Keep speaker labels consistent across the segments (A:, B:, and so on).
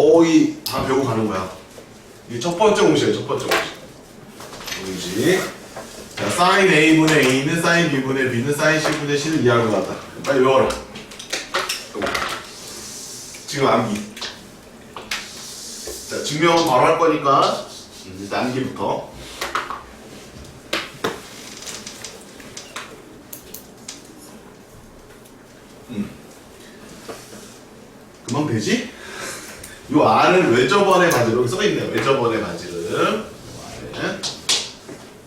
A: 거의 다 배우고 가는 거야. 이게 첫 번째 공식이에요. 첫 번째 공식. 자, sin A분의 A는 sin B분의 B는 sin C분의 C를 이해하는 것 같다. 빨리 외워라. 지금 암기. 자, 증명은 바로 할 거니까 일단 암기부터. 금방 되지? 요 R은 외접원의 바지로 여기 써있네요. 외접원의 바지를.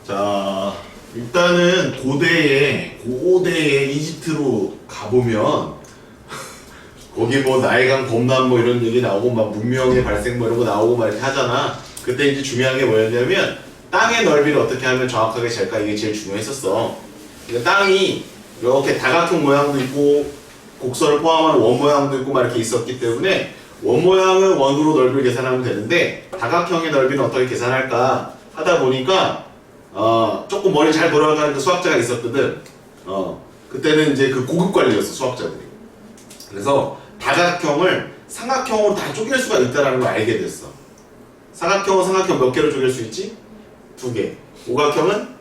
A: 자, 일단은 고대에 이집트로 가보면 거기 뭐 나일강 범람 뭐 이런 얘기 나오고 막 문명의 발생 뭐 이런 거 나오고 막 이렇게 하잖아. 그때 이제 중요한 게 뭐였냐면 땅의 넓이를 어떻게 하면 정확하게 잴까, 이게 제일 중요했었어. 그러니까 땅이 이렇게 다각형 모양도 있고 곡선을 포함한 원 모양도 있고 막 이렇게 있었기 때문에 원 모양은 원으로 넓이를 계산하면 되는데 다각형의 넓이는 어떻게 계산할까 하다 보니까 조금 머리 잘 돌아가는 그 수학자가 있었거든. 그때는 이제 그 고급 관리였어, 수학자들이. 그래서 다각형을 삼각형으로 다 쪼갤 수가 있다는 걸 알게 됐어. 사각형은 삼각형 몇 개로 쪼갤 수 있지? 2개. 오각형은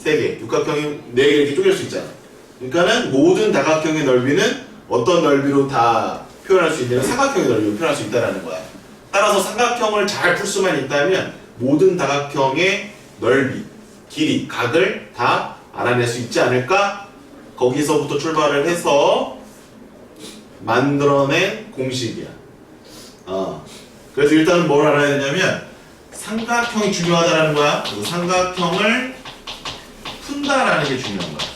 A: 3개. 육각형이 4개 이렇게 쪼갤 수 있잖아. 그러니까는 모든 다각형의 넓이는 어떤 넓이로 다 표현할 수 있냐면 삼각형의 넓이로 표현할 수 있다는 거야. 따라서 삼각형을 잘 풀 수만 있다면 모든 다각형의 넓이, 길이, 각을 다 알아낼 수 있지 않을까? 거기서부터 출발을 해서 만들어낸 공식이야. 그래서 일단은 뭘 알아야 되냐면 삼각형이 중요하다는 거야. 그리고 삼각형을 푼다라는 게 중요한 거야.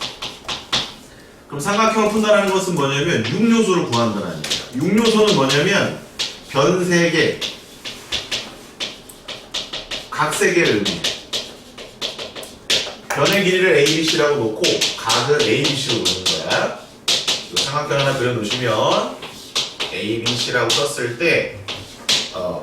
A: 그럼 삼각형을 푼다는 것은 뭐냐면 6요소를 구한다는 얘기야. 6요소는 뭐냐면 변 3개, 각 3개를 의미해. 변의 길이를 ABC라고 놓고 각을 ABC로 놓는 거야. 삼각형 하나 그려놓으시면 ABC라고 썼을 때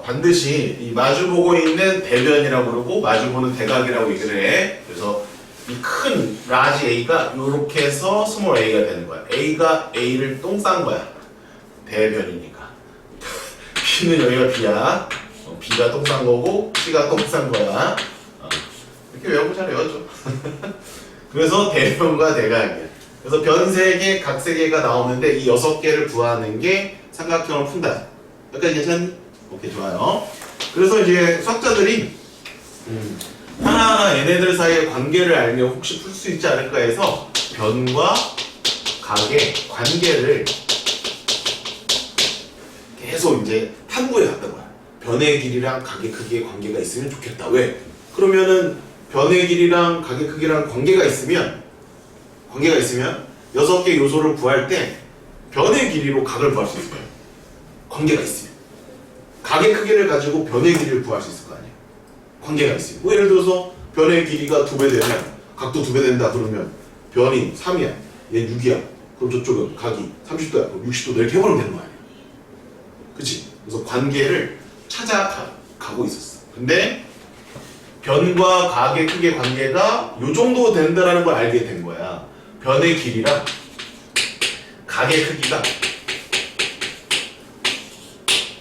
A: 반드시 이 마주보고 있는 대변이라고 그러고 마주보는 대각이라고 얘기를 해. 그래서 이 큰 라지 A가 이렇게 해서 스몰 A가 되는 거야. A가 A를 똥 싼 거야. 대변이니까. B는 여기가 B야. B가 똥 싼 거고 C가 똥 싼 거야. 이렇게 외우고 잘 외워줘. 그래서 대변과 대각이야. 그래서 변 3개, 각 3개가 나오는데 이 6개를 구하는 게 삼각형을 푼다. 여기까지 괜찮니? 오케이, 좋아요. 그래서 이제 수학자들이 하나하나 얘네들 사이의 관계를 알면 혹시 풀 수 있지 않을까 해서 변과 각의 관계를 계속 이제 탐구해 갔던 거야. 변의 길이랑 각의 크기의 관계가 있으면 좋겠다. 왜? 그러면은 변의 길이랑 각의 크기랑 관계가 있으면 6개 요소를 구할 때 변의 길이로 각을 구할 수 있을 거예요. 관계가 있으면. 각의 크기를 가지고 변의 길이를 구할 수 있을 거 아니에요. 관계가 있으면. 뭐 예를 들어서 변의 길이가 2배 되면 각도 2배 된다 그러면 변이 3이야. 얘 6이야. 그럼 저쪽은 각이 30도야. 그럼 60도 이렇게 해버리면 되는 거 아니야. 그치? 그래서 관계를 찾아가고 있었어. 근데 변과 각의 크기의 관계가 요 정도 된다는 걸 알게 된 거야. 변의 길이랑 각의 크기가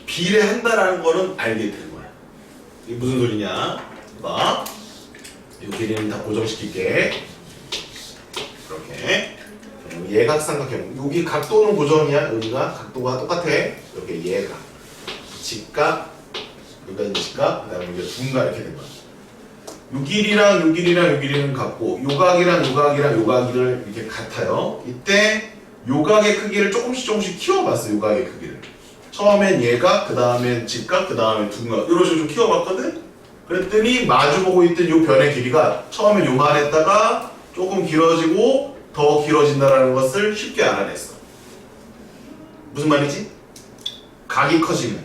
A: 비례한다라는 거는 알게 되는 거야. 이게 무슨 소리냐? 봐. 이 길이는 다 고정시킬게. 이렇게. 예각삼각형. 여기 각도는 고정이야. 여기가 각도가 똑같아. 이렇게 예각. 직각. 여기가 이제 직각. 그 다음에 이제 둔각 이렇게 된 거야. 요 길이랑 요 길이랑 요 길이는 같고 요 각이랑 요 각이랑 요 각이를 이렇게 같아요. 이때 요 각의 크기를 조금씩 키워봤어. 요 각의 크기를. 처음엔 얘가, 그 다음엔 직각, 그 다음엔 둔각 이런 식으로 좀 키워봤거든? 그랬더니 마주보고 있던 요 변의 길이가 처음엔 요만했다가 조금 길어지고 더 길어진다는 것을 쉽게 알아냈어. 무슨 말이지? 각이 커지면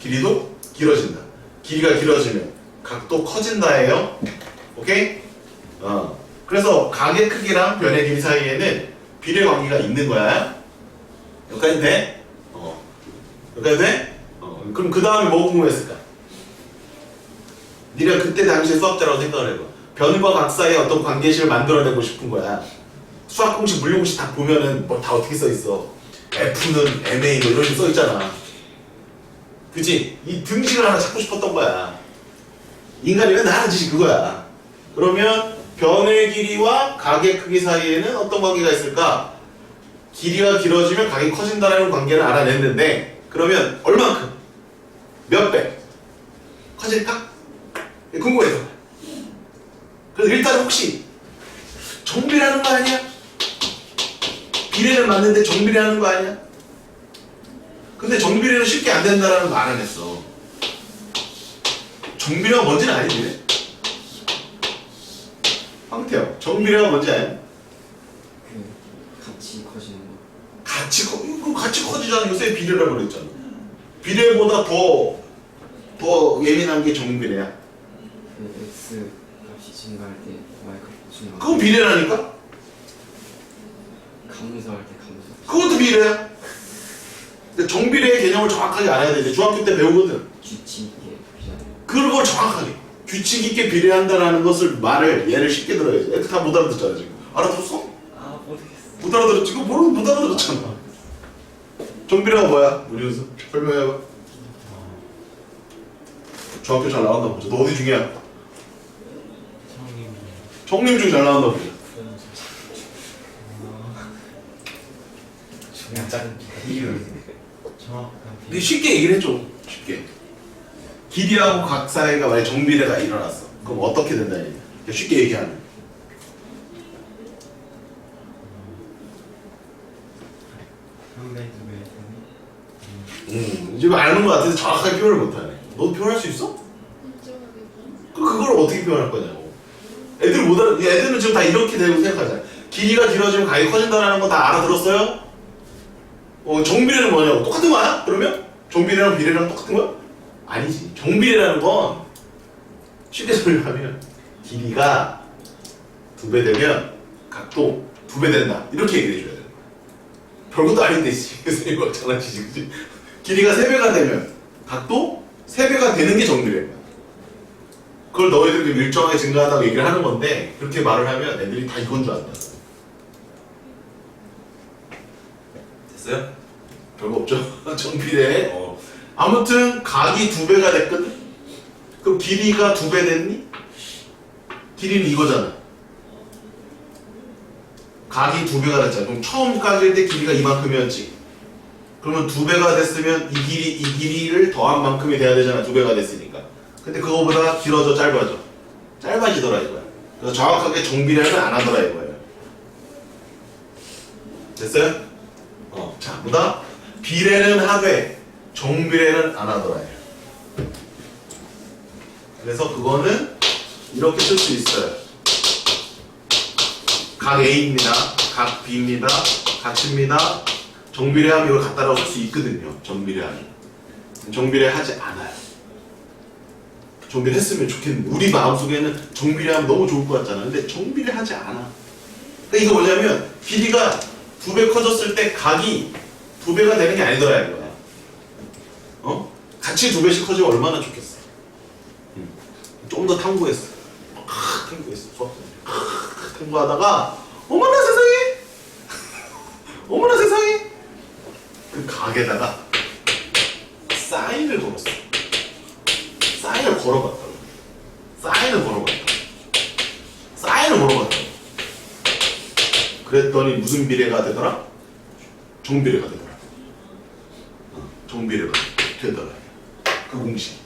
A: 길이도 길어진다. 길이가 길어지면 각도 커진다예요. 오케이? 그래서 각의 크기랑 변의 길이 사이에는 비례 관계가 있는 거야. 여기까지 돼? 여기까지 돼? 그럼 그 다음에 뭐 궁금했을까? 네가 그때 당시에 수학자라고 생각을 해봐. 변과 각 사이에 어떤 관계식을 만들어내고 싶은 거야. 수학 공식, 물리 공식 다 보면은 뭐 다 어떻게 써 있어? F는 MA 뭐 이런 식으로 써 있잖아. 그치? 이 등식을 하나 찾고 싶었던 거야. 인간이면 나 하는 짓이 그거야. 그러면 변의 길이와 각의 크기 사이에는 어떤 관계가 있을까? 길이가 길어지면 각이 커진다는 관계를 알아냈는데 그러면 얼만큼? 몇 배? 커질까? 궁금해서. 그래서 일단 혹시 정비라는 거 아니야? 비례는 맞는데 정비례하는 거 아니야? 근데 정비례는 쉽게 안 된다라는 거 알아냈어. 정비례가 뭔지는 아니지? 황태영, 정비례가 뭔지 아냐?
B: 같이 커지는 거.
A: 같이 커지잖아. 요새 비례라고 그랬잖아. 비례보다 더 예민한 게 정비례야.
B: X 값이 증가할 때 Y 값이 증가할 때.
A: 그건 비례라니까?
B: 감소할 때 감소.
A: 그것도 비례야. 근데 정비례의 개념을 정확하게 알아야 돼. 중학교 때 배우거든.
B: 규칙 있게 비례하는 거.
A: 그런 걸 정확하게 규칙 있게 비례한다라는 것을 얘를 쉽게 들어야지. 애들 다 못 알아듣잖아 지금. 알아들었어?
B: 아 모르겠어.
A: 못 알아들었지? 그거 못 알아들었잖아. 정비례가 뭐야? 우리 윤수 설명해봐. 중학교 잘 나왔나 보자. 너 어디 중이야? 정림 중 잘 나왔나 보자.
C: 약간 이유 정확한
A: 근데 쉽게 얘기를 해줘. 쉽게. 길이하고 각 사이가 만약 정비례가 일어났어. 그럼 어떻게 된다 얘기야? 쉽게 얘기하면.
C: 상당히 두
A: 이제 아는 것 같은데 정확하게 표현을 못하네. 너도 표현할 수 있어? 그걸 어떻게 표현할 거냐고. 애들 못 알아. 애들은 지금 다 이렇게 되고 생각하잖아. 길이가 길어지면 각이 커진다는 거 다 알아들었어요? 정비례는 뭐냐고. 똑같은 거야? 그러면? 정비례랑 비례랑 똑같은 거야? 아니지. 정비례라는 건 쉽게 설명하면 길이가 2배 되면 각도 2배 된다. 이렇게 얘기를 해줘야 돼. 별것도 아닌데 선생님 막 장난치지 그치? 길이가 3배가 되면 각도 3배가 되는 게 정비례야. 그걸 너희들이 일정하게 증가하다고 얘기를 하는 건데 그렇게 말을 하면 애들이 다 이건 줄 안다. 됐어요? 별거 없죠? 정비례. 아무튼 각이 2배가 됐거든? 그럼 길이가 2배 됐니? 길이는 이거잖아. 각이 2배가 됐잖아. 그럼 처음 각일 때 길이가 이만큼이었지. 그러면 2배가 됐으면 이 길이를 더한 만큼이 돼야 되잖아. 2배가 됐으니까. 근데 그거보다 길어져, 짧아져? 짧아지더라 이거야. 그래서 정확하게 정비례는 안 하더라 이거예요. 됐어요? 자, 보다 비례는 하되 정비례는 안 하더라. 그래서 그거는 이렇게 쓸 수 있어요. 각 A입니다. 각 B입니다. 같습니다. 정비례하면 이걸 갖다라고 쓸 수 있거든요. 정비례하면. 정비례하지 않아요. 정비례했으면 좋겠는데 우리 마음속에는 정비례하면 너무 좋을 것 같잖아. 근데 정비례하지 않아. 그러니까 이거 뭐냐면 길이가 2배 커졌을 때 각이 2배가 되는 게 아니더라 이거야. 같이 2배씩 커지면 얼마나 좋겠어. 좀 더 탐구했어. 탐구했어. 탐구하다가 어머나 세상에 어머나 세상에 그 각에다가 사인을 걸었어. 사인을 걸어봤다고. 사인을 걸어봤다고. 그랬더니 무슨 비례가 되더라? 정비례가 되더라. 정비례가 되더라. 그 공식.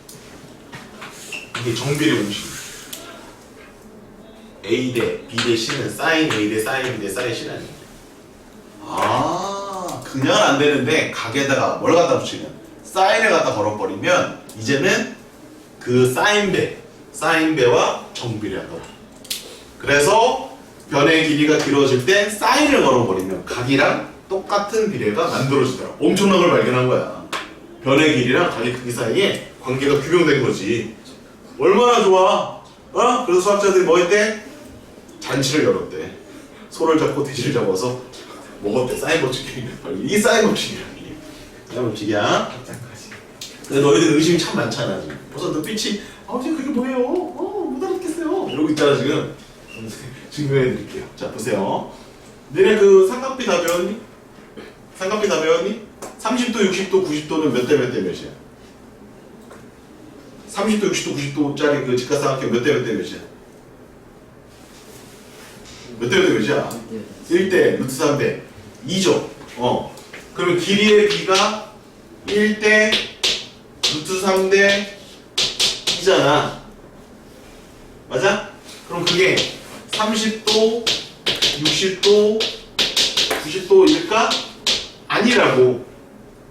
A: 이게 정비례 공식. A 대 B 대 C는 사인 A 대 사인 B 대 사인 C는 아니야. 그냥 안 되는데 각에다가 뭘 갖다 붙이면 사인을 갖다 걸어버리면 이제는 그 사인배와 정비례하더라. 그래서 변의 길이가 길어질 때 사인을 걸어버리면 각이랑 똑같은 비례가 만들어지더라. 엄청난 걸 발견한 거야. 변의 길이랑 각의 크기 사이에 관계가 규명된 거지. 얼마나 좋아. 그래서 수학자들이 뭐 했대? 잔치를 열었대. 소를 잡고 돼지를 잡아서 먹었대. 사인 법칙이. 이게 사인 법칙이야. 사인 법칙이야. 근데 너희들 의심이 참 많잖아 지금. 벌써 눈빛이 지금 그게 뭐예요? 못 알아듣겠어요. 이러고 있잖아 지금. 증명해드릴게요. 자 보세요. 너네 그 삼각비 다 배웠니? 삼각비 다 배웠니? 30도, 60도, 90도는 몇 대 몇 대 몇이야? 30도, 60도, 90도짜리 그 직각삼각형 몇 대 몇 대 몇이야? 몇 대 몇 대 몇이야? 1대 루트 3대 2죠. 그러면 길이의 b가 1대 루트 3대 2잖아. 맞아? 그럼 그게 30도, 60도, 90도일까? 아니라고.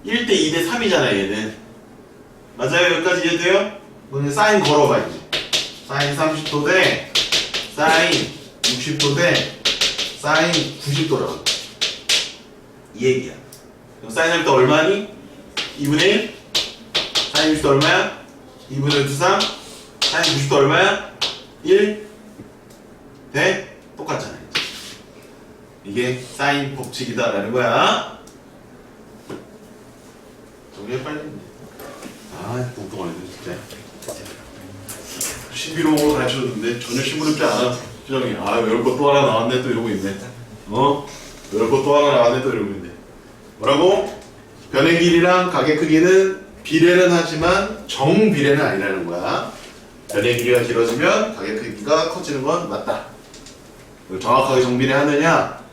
A: 1대 2대 3이잖아 얘는. 맞아요? 여기까지 이해돼요? 그러면 사인 걸어봐 이제. 사인 30도 대 사인 60도 대 사인 90도라고. 이 얘기야. 그럼 사인 할 때 얼마니? 2분의 1? 사인 60도 얼마야? 2분의 루트 3? 사인 90도 얼마야? 1? 대? 똑같잖아 이제. 이게 사인 법칙이다 라는 거야. 정리해 빨리. 아 뚱뚱하네 진짜. 신비로움으로 가르쳐줬는데 전혀 신비롭지 않아. 수정이 아 외울 거 또 하나 나왔네 또 이러고 있네. 외울 거 또 하나 나왔네 또 이러고 있네. 뭐라고? 변의 길이랑 가게 크기는 비례는 하지만 정비례는 아니라는 거야. 변의 길이가 길어지면 가게 크기가 커지는 건 맞다. 정확하게 정비례 하느냐?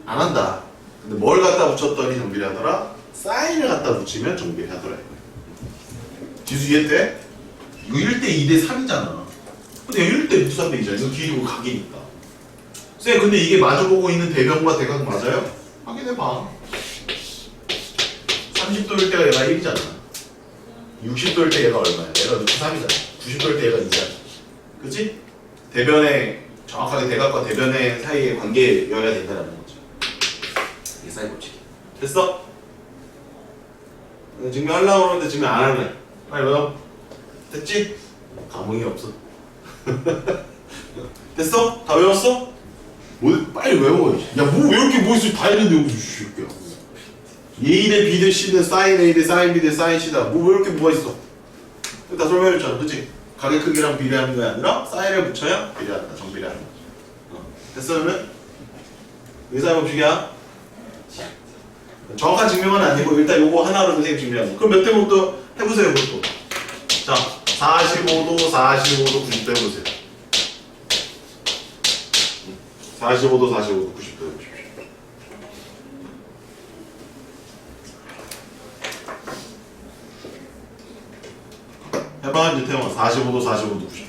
A: 안 한다. 근데 뭘 갖다 붙였더니 정비례 하더라? 사인을 갖다 붙이면 정비례 하더라. 지수 이해돼? 이거 1대 2대 3이잖아. 근데 1대 루트 3대 2잖아. 이거 길이고 각이니까. 쌤 근데 이게 마주보고 있는 대변과 대각 맞아요? 확인해봐. 30도일 때가 얘가 1이잖아. 60도일 때 얘가 얼마야? 얘가 루트 3이잖아. 90도일 때 얘가 2잖아. 그치? 대변의 정확하게 대각과 대변의 사이의 관계여야 된다는 거죠. 이게 사인 법칙이야. 됐어? 증명하려고 하는데 증명 안 하네. 빨리 외워. 됐지? 감흥이 없어. 됐어? 다 외웠어? 뭐 빨리 외워야지. 야 뭐 왜 이렇게 뭐 있어? 다 했는데 여기서 새끼야. A 대 B 대 C 대 사인 A 대 사인 B 대 사인 C다. 뭐 왜 이렇게 뭐가 있어? 다 설명해줬잖아, 그치? 가게 크기랑 비례하는 게 아니라 사인을 붙여야 비례한다, 정비례하는 거죠. 됐어 그러면? 이게 사인 법칙이야? 정확한 증명은 아니고 일단 요거 하나로 선생님 증명하고. 그럼 몇 대 몇도 해보세요, 그것도. 자, 45도, 45도, 90도 해보세요. 45도, 45도, 90도 해보십시오. 해봐, 이제 태영아. 45도, 45도, 90도.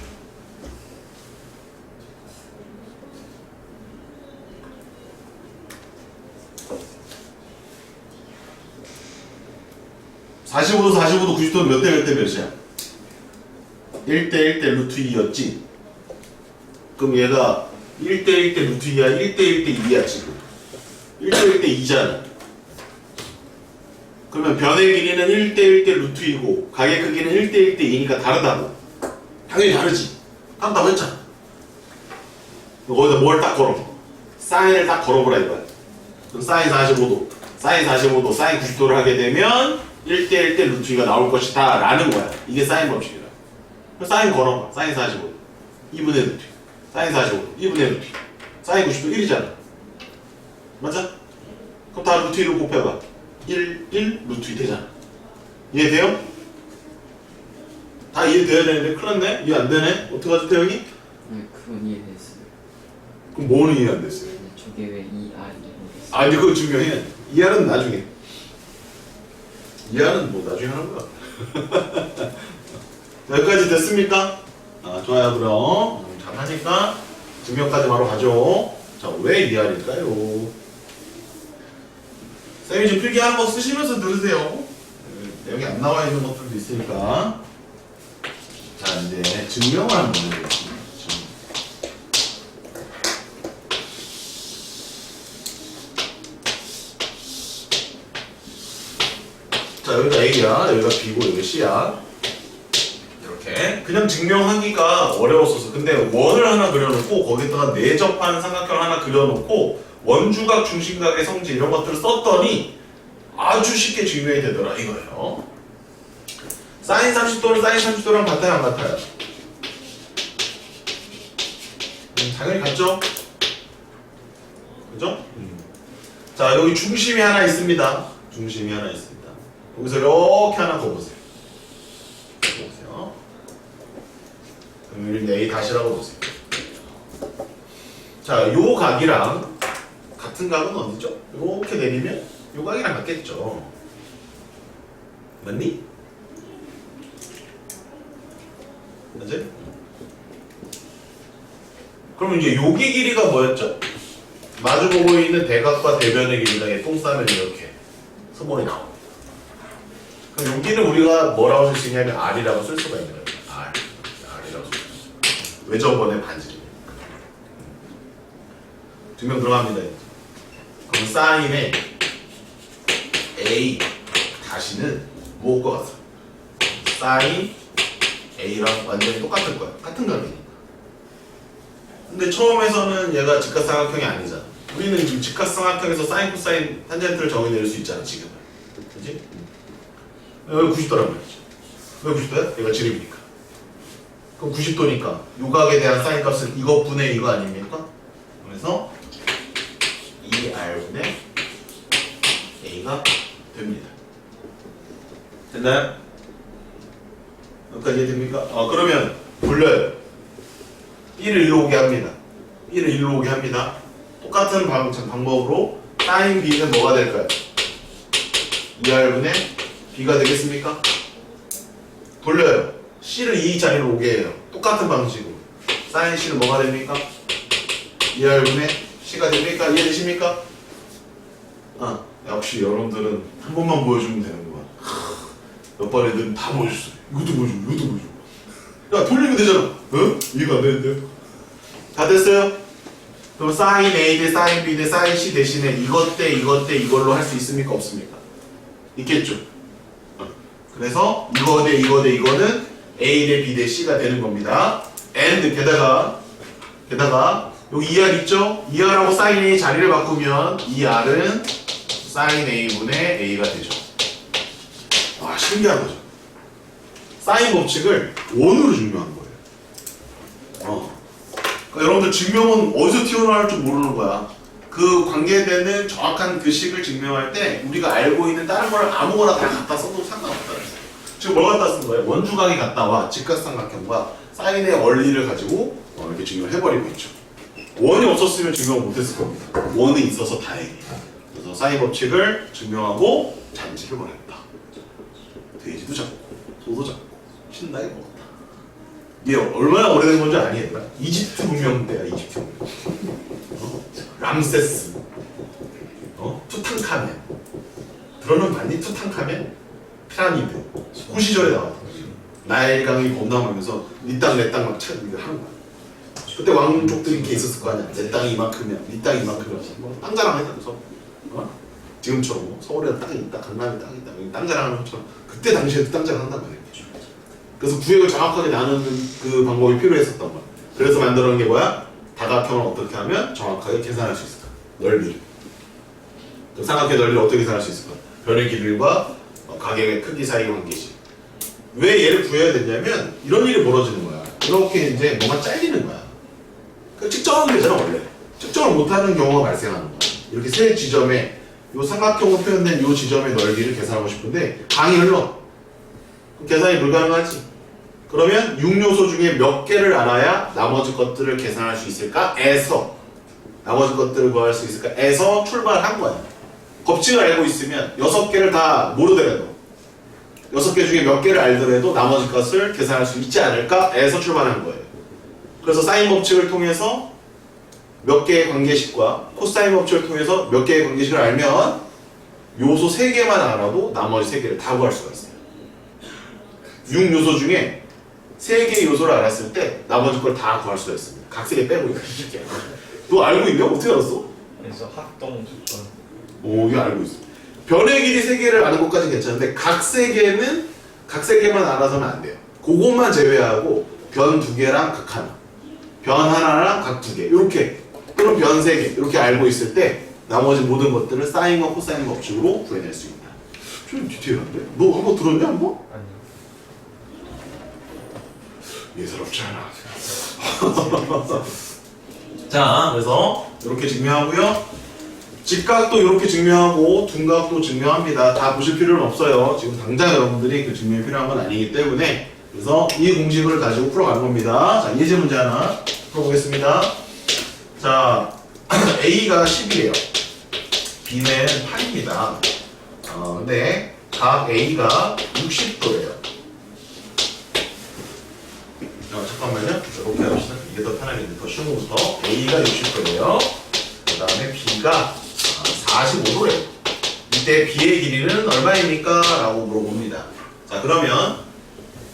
A: (45도) 45도 90도는 몇 대 몇 대 몇이야? 1대 1대 루트 2였지? 그럼 얘가 1대 1대 루트 2야 1대 1대 2야 지금 1대 1대 2잖아. 그러면 변의 길이는 1대 1대 루트 2고 가게 크기는 1대 1대 2니까 다르다고. 당연히 다르지. 깜다고 했잖아. 거기다 뭘 딱 걸어? 사인을 딱 걸어보라 이거야. 그럼 사인 45도 사인 45도 사인 90도를 하게 되면 1대 1대 루트 2가 나올 것이다 라는 거야. 이게 사인 법칙이야. 그럼 사인 걸어봐. 사인 45도 2분의 루트 2 사인 45도 2분의 루트 2 사인 90도 1이잖아. 맞아? 그럼 다 루트 2로 곱해봐. 1, 1, 루트 2 되잖아. 이해돼요? 다 이해돼야 되는데 큰일 났네? 이해 안 되네? 어떡하지 태영이?
B: 네, 그건 이해됐어요.
A: 그럼 뭐는 이해 안 됐어요?
B: 근데 저게 왜 2R이 모르겠어요.
A: 아 근데 그거 증명해. 이해는 나중에. 이해는 뭐 나중에 하는 거야. 여기까지 됐습니까? 아 좋아요 그럼. 잘하니까 증명까지 바로 가죠. 자 왜 이해할까요? 쌤이 지금 필기하는 거 쓰시면서 들으세요. 여기 안 나와 있는 것들도 있으니까. 자 이제 증명을 한번 해보겠습니다. 자 여기가 A야, 여기가 B고 여기가 C야. 이렇게 그냥 증명하기가 어려웠어서 근데 원을 하나 그려놓고 거기다가 내접한 삼각형을 하나 그려놓고 원주각, 중심각의 성질 이런 것들을 썼더니 아주 쉽게 증명이 되더라 이거예요. 사인 30도는 사인 30도랑 같아요 안 같아요? 당연히 같죠? 그죠? 자 여기 중심이 하나 있습니다. 중심이 하나 있습니다. 여기서 이렇게 하나 더 보세요. 보세요. 여기는 A 다시라고 보세요. 자, 요 각이랑 같은 각은 어디죠? 이렇게 내리면 요 각이랑 같겠죠. 맞니? 맞지? 그럼 이제 여기 길이가 뭐였죠? 마주보고 있는 대각과 대변의 길이가 똥 싸면 이렇게 소문이 나와. 그럼 여기는 우리가 뭐라고 쓸 수 있냐면 R이라고 쓸 수가 있는 거예요. R이라고 쓸 수 있어요. 외접원의 반지름. 두 명 들어갑니다. 그럼 사인의 A 다시는 뭐일 것 같아? 사인 A랑 완전히 똑같을 거야. 같은 각이니까. 근데 처음에서는 얘가 직각삼각형이 아니잖아. 우리는 지금 직각삼각형에서 사인, 코사인, 탄젠트를 정의낼 수 있잖아, 지금. 그치? 여기 90도란 말이지. 왜 90도야? 얘가 지름이니까. 그럼 90도니까 요각에 대한 사인 값은 이것분의 이거 아닙니까? 그래서 2R분의 A가 됩니다. 됐나요? 여기까지 이해됩니까? 그러면 돌려요. 1을 1로 오게 합니다. 1을 1로 오게 합니다. 똑같은 방법으로 sin b는 뭐가 될까요? 2R분의 b가 되겠습니까? 돌려요. c를 2 자리로 오게 해요. 똑같은 방식으로. sin c는 뭐가 됩니까? 2R분의 c가 됩니까? 이해되십니까? 역시 여러분들은 한 번만 보여주면 되는구만. 몇 번 애들은 다 보여줬어. 이것도 보여줘, 이것도 보여줘. 야, 돌리면 되잖아. 어? 이해가 안 되는데요? 다 됐어요? 그럼 sin A 대 sin B 대 sin C 대신에 이것 대 이것 대 이걸로 할 수 있습니까? 없습니까? 있겠죠? 그래서 이거 대 이거 대 이거는 A 대 B 대 C가 되는 겁니다. and 게다가 여기 2R 있죠? 2R하고 sin A 자리를 바꾸면 2R은 sin A분의 A가 되죠. 와, 신기한 거죠. 사인 법칙을 원으로 증명한 거예요. 그러니까 여러분들 증명은 어디서 튀어나올 줄 모르는 거야. 그 관계되는 정확한 그 식을 증명할 때 우리가 알고 있는 다른 걸 아무거나 다 갖다 써도 상관없다. 지금 뭘 갖다 쓴 거예요? 원주각이 같다 와 직각삼각형과 사인의 원리를 가지고 이렇게 증명을 해버리고 있죠. 원이 없었으면 증명을 못했을 겁니다. 원이 있어서 다행이에요. 그래서 사인 법칙을 증명하고 잔지를 보냈다. 돼지도 잡고 소도 잡고 신나게 먹었다. 이게 얼마나 오래된 건지 아니 얘들아? 이집트 문명 때야. 이집트 문명. 람세스, 투탕카멘. 들어는 봤니? 투탕카멘? 피라미드. 그 시절에 나왔던 거지. 나일강이 범람하면서 니 땅 내 땅 막 하는 거야. 그때 왕족들이 이렇게 있었을 거 아니야. 내 땅이 이만큼이야. 니 땅이 이만큼이야. 땅 자랑했다면서. 지금처럼 뭐 서울에 땅이 있다, 강남에 땅이 있다, 땅 자랑하는 것처럼 그때 당시에도 땅 자랑한단 말이야. 그래서 구획을 정확하게 나누는 그 방법이 필요했었던 거야. 그래서 만들어낸 게 뭐야? 다각형을 어떻게 하면 정확하게 계산할 수 있을까? 넓이를. 그 삼각형의 넓이를 어떻게 계산할 수 있을까? 변의 길이와 가격의 크기 사이 관계식. 왜 얘를 구해야 되냐면 이런 일이 벌어지는 거야. 이렇게 이제 뭔가 잘리는 거야. 그 측정은 되잖아 원래. 측정을 못하는 경우가 발생하는 거야. 이렇게 세 지점에 이 삼각형으로 표현된 이 지점의 넓이를 계산하고 싶은데 강이 흘러. 그럼 계산이 불가능하지. 그러면 6요소 중에 몇 개를 알아야 나머지 것들을 계산할 수 있을까? 에서 나머지 것들을 구할 수 있을까? 에서 출발한 거야. 법칙을 알고 있으면 6개를 다 모르더라도 6개 중에 몇 개를 알더라도 나머지 것을 계산할 수 있지 않을까? 에서 출발한 거예요. 그래서 사인 법칙을 통해서 몇 개의 관계식과 코사인 법칙을 통해서 몇 개의 관계식을 알면 요소 3개만 알아도 나머지 3개를 다 구할 수가 있어요. 6요소 중에 3개의 요소를 알았을 때 나머지 걸 다 구할 수가 있습니다. 각 3개 빼고 이렇게. 너 알고 있냐? 어떻게 알았어?
C: 그래서 합동 조건.
A: 오, 이거 알고 있어. 변의 길이 3개를 아는 것까지는 괜찮은데 각 3개만 알아서는 안 돼요. 그것만 제외하고 변 2개랑 각 하나, 변 하나랑 각 2개 이렇게 또는 변 3개 이렇게 알고 있을 때 나머지 모든 것들을 사인과 코사인 법칙으로 구해낼 수 있다. 좀 디테일한데? 너 한번 들었냐 한번?
C: 아니요.
A: 예사롭지 않아. 자, 그래서 이렇게 증명하고요. 직각도 이렇게 증명하고 둔각도 증명합니다. 다 보실 필요는 없어요. 지금 당장 여러분들이 그 증명이 필요한 건 아니기 때문에 그래서 이 공식을 가지고 풀어가는 겁니다. 자, 예제 문제 하나 풀어보겠습니다. 자, A가 10이에요. B는 8입니다. 근데 각 A가 60도예요. 잠깐만요. 이렇게 합시다. 이게 더 편하겠네. 더 쉬운 거부터. A가 60도예요. 그 다음에 B가 45도래요. 이때 B의 길이는 얼마입니까? 라고 물어봅니다. 자, 그러면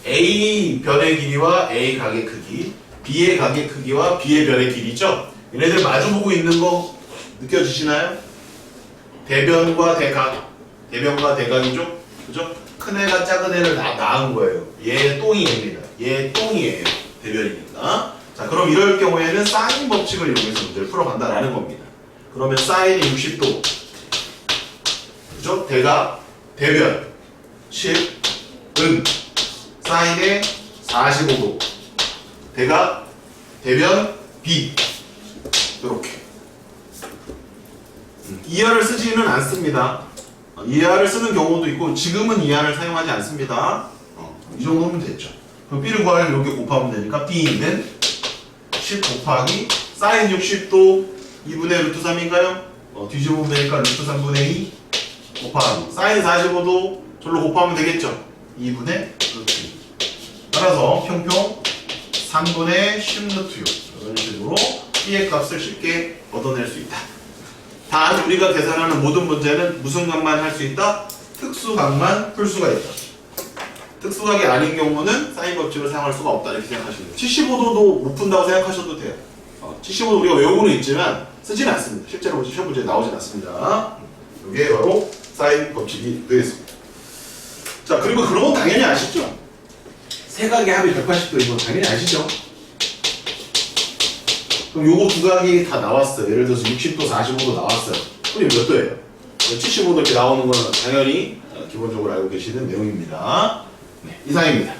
A: A 변의 길이와 A 각의 크기, B의 각의 크기와 B의 변의 길이죠? 얘네들 마주보고 있는 거 느껴지시나요? 대변과 대각, 대변과 대각이죠? 그죠? 큰 애가 작은 애를 낳은 거예요. 얘 똥이 됩니다. 얘 똥이에요. 대변이니까. 자, 그럼 이럴 경우에는 사인 법칙을 이용해서 문제를 풀어간다라는 겁니다. 그러면 사인이 60도, 그죠? 대각, 대변, 10, 은, 사인의 45도, 대각, 대변, B. 이렇게. 이하를 쓰지는 않습니다. 이하를 쓰는 경우도 있고 지금은 이하를 사용하지 않습니다. 이 정도면 됐죠. 그럼 B를 구하려면 이렇게 곱하면 되니까 B는 10 곱하기 사인 60도 2분의 루트 3인가요? 뒤집으면 되니까 루트 3분의 2 곱하기 사인 45도 절로 곱하면 되겠죠? 2분의 루트 2. 따라서 평평 3분의 10 루트 6. 이런 식으로 B의 값을 쉽게 얻어낼 수 있다. 단 우리가 계산하는 모든 문제는 무슨 각만 할 수 있다? 특수각만 풀 수가 있다. 특수각이 아닌 경우는 사인 법칙을 사용할 수가 없다 이렇게 생각하시면 돼요. 75도도 못 푼다고 생각하셔도 돼요. 75도 우리가 외우고는 있지만 쓰지는 않습니다. 실제로 시험 문제에 나오진 않습니다. 이게 바로 사인 법칙이 되겠습니다. 자, 그리고 그런 건 당연히 아시죠? 세각의 합이 180도인 건 당연히 아시죠? 그럼 요거 두 각이 다 나왔어요. 예를 들어서 60도, 45도 나왔어요. 그럼 몇 도예요? 75도 이렇게 나오는 거는 당연히 기본적으로 알고 계시는 내용입니다. 네, 이상입니다.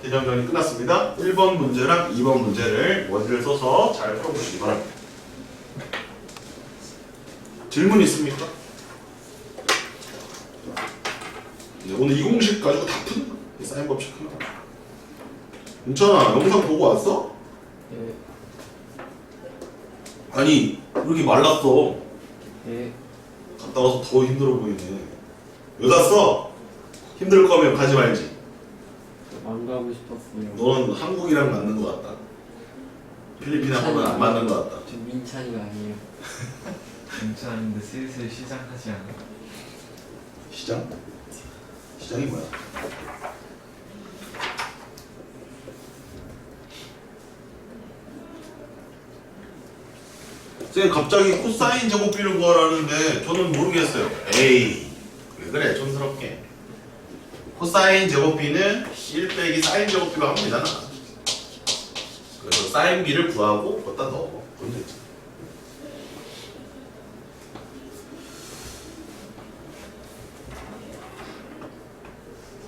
A: 개념 정리 끝났습니다. 1번 문제랑 2번 문제를 원리를 써서 잘 풀어보시기 바랍니다. 질문 있습니까? 네, 오늘 이 공식 가지고 다 푸는 거야. 사인 법칙 하나. 괜찮아. 영상 보고 왔어?
B: 네.
A: 아니, 왜 이렇게 말랐어?
B: 네.
A: 갔다 와서 더 힘들어 보이네. 왜 갔어? 힘들 거면 가지 말지.
B: 안 가고 싶었어요.
A: 너는 한국이랑 맞는 것 같다. 필리핀하고는 안 맞는 것 같다.
B: 저 민찬이가 아니에요.
C: 괜찮은데 슬슬 시작하지 않아?
A: 시장? 시장이 뭐야? 쌤 갑자기 코사인 제곱비를 구하라는데 저는 모르겠어요. 에이 왜 그래 촌스럽게. 코사인 제곱비는 1 빼기 사인 제곱비가 하면 되잖아. 그래서 사인 비를 구하고 거기다 넣어. 그럼 되지.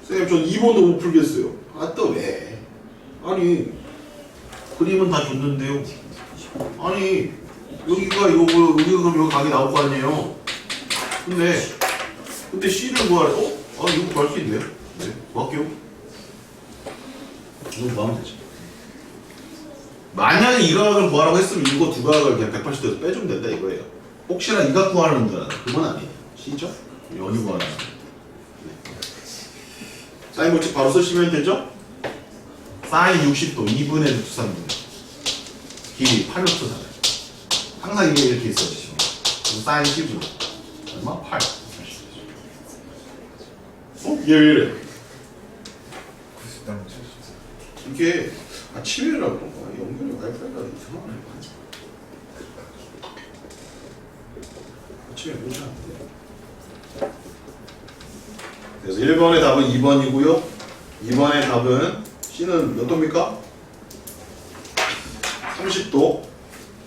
A: 쌤 전 2번도 못 풀겠어요. 아 또 왜? 아니 그림은 다 줬는데요. 아니 여기가 이거고 여기가 그럼 여기 각이 나올 거 아니에요. 근데 C를 구하래. 아 이거 구할 수 있네요. 네, 구할게요. 이거 구하면 되죠. 만약에 이 각을 구하라고 했으면 이거 두 각을 그냥 180도에서 빼주면 된다 이거예요. 혹시나 이 각 구하는 줄 알았나? 그건 아니에요. C죠? 여기 구하는. 네. 사인 법칙 바로 쓰시면 되죠? 사인 60도 2분의 루트 3분의 길이 8루트 4. 항상 이게 이렇게 있어지죠. 그럼 사인 10은 얼마? 8. 얘 왜 이래?
C: 90당 70.
A: 이게 치매라고 그런 거야. 연결이 와이파이가 이상하네. 치매 뭐지? 그래서 1번의 답은 2번이고요. 2번의 답은 C는 몇 도입니까? 30도.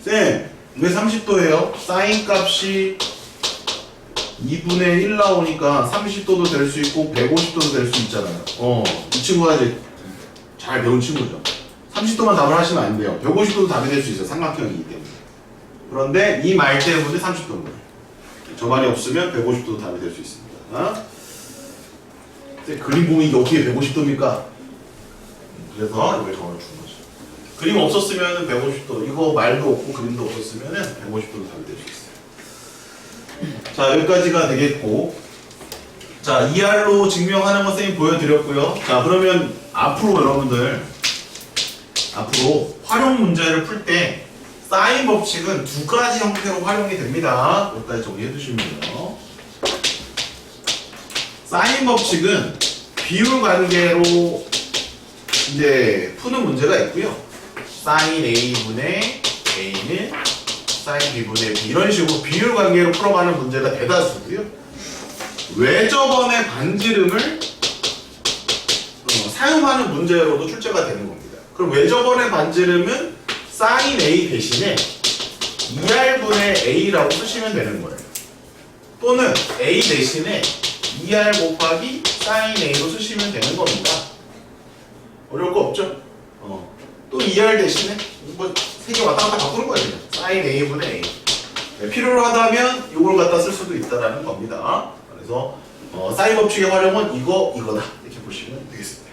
A: 쌤, 왜 30도예요? 사인 값이 2분의 1 나오니까 30도도 될 수 있고 150도도 될 수 있잖아요. 이 친구가 이제 잘 배운 친구죠. 30도만 답을 하시면 안 돼요. 150도도 답이 될 수 있어요. 삼각형이기 때문에. 그런데 이 말 때문에 30도인 거예요. 저 말이 없으면 150도도 답이 될 수 있습니다. 쌤, 그림 보면 이게 어떻게 150도입니까? 그래서 이걸 적어준 거죠. 그림 없었으면 150도, 이거 말도 없고 그림도 없었으면 150도로 답이 될 수 있어요. 자, 여기까지가 되겠고, 자, ER로 증명하는 거 선생님 보여드렸고요. 자, 그러면 앞으로 여러분들, 앞으로 활용 문제를 풀 때 사인 법칙은 두 가지 형태로 활용이 됩니다. 여기까지 정리해 주시면 돼요. 사인 법칙은 비율 관계로 이제 푸는 문제가 있고요. 사인 A분의 A는 사인 B분의 B 이런 식으로 비율 관계로 풀어가는 문제가 대다수고요. 외접원의 반지름을 사용하는 문제로도 출제가 되는 겁니다. 그럼 외접원의 반지름은 사인 A 대신에 2R분의 A라고 쓰시면 되는 거예요. 또는 A 대신에 2R 곱하기 사인 A로 쓰시면 되는 겁니다. 어려울 거 없죠? 또 2R 대신에 뭐 세 개 왔다 갔다 바꾸는 거예요. 그냥. 사인 A분의 A. 네, 필요로 하다면 이걸 갖다 쓸 수도 있다라는 겁니다. 그래서 사인 법칙의 활용은 이거다 이렇게 보시면 되겠습니다.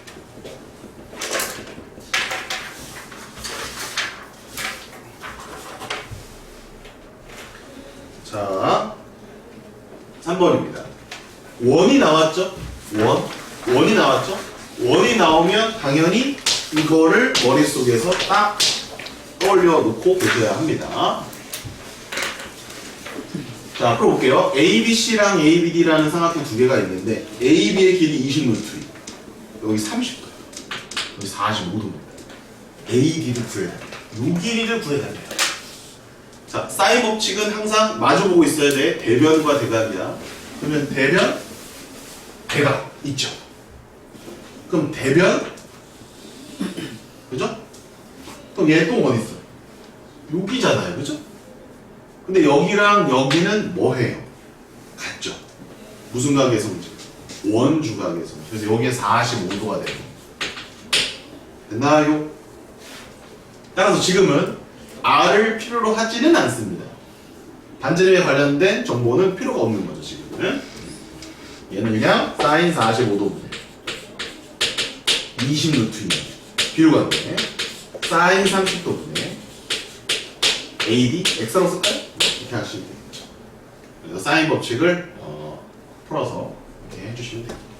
A: 자, 3번입니다. 원이 나왔죠? 원이 나왔죠? 원이 나오면 당연히 이거를 머릿속에서 딱 떠올려 놓고 보셔야 합니다. 자, 풀어볼게요. ABC랑 ABD라는 삼각형 두 개가 있는데 AB의 길이 20루트, 여기 30도, 여기 45도입니다. AD를 구해야 됩니다. 이 길이를 구해야 됩니다. 자, 사인 법칙은 항상 마주보고 있어야 돼. 대변과 대각이야. 그러면 대변, 대각 있죠. 그럼 대변, 그죠? 그럼 얘 또 어디 있어? 여기잖아요, 그죠? 근데 여기랑 여기는 뭐해요? 같죠? 무슨 각의 성질? 원주각의 성질. 그래서 여기에 45도가 돼요. 됐나요? 따라서 지금은 R을 필요로 하지는 않습니다. 반지름에 관련된 정보는 필요가 없는 거죠, 지금은. 얘는 그냥 사인 45도분의 20루트인 비율관계 사인 30도분의 AD, X라고 쓸까요? 이렇게 하시면 되겠죠. 그래서 사인 법칙을 풀어서 이렇게 해주시면 됩니다.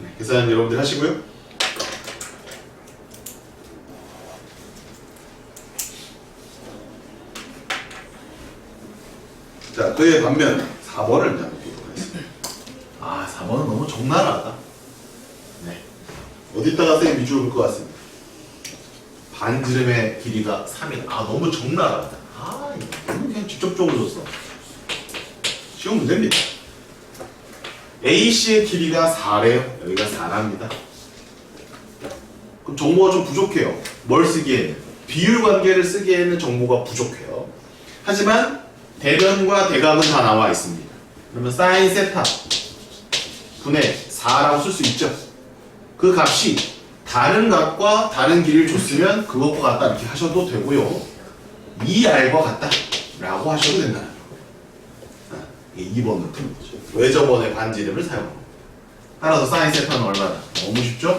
A: 네, 계산 여러분들 하시고요. 자, 그의 반면 4번을 이제 보도록 하겠습니다. 아, 4번은 너무 적나라하다. 네. 어디다가 쌤이 밑줄 볼 것 같습니다. 반지름의 길이가 3이다. 아, 너무 적나라하다. 아, 이거 그냥 직접적으로 줬어. 쉬운 문제입니다. AC의 길이가 4래요. 여기가 4랍니다. 그럼 정보가 좀 부족해요. 뭘 쓰기에는? 비율 관계를 쓰기에는 정보가 부족해요. 하지만 대변과 대각은 다 나와 있습니다. 그러면 사인 세타 분의 4라고 쓸 수 있죠. 그 값이 다른 값과 다른 길이를 줬으면 그것과 같다 이렇게 하셔도 되고요. 2R과 같다 라고 하셔도 된다는 거예요. 2번을 푸는 거죠. 외접원의 반지름을 사용합니다. 따라서 사인 세타는 얼마나? 너무 쉽죠?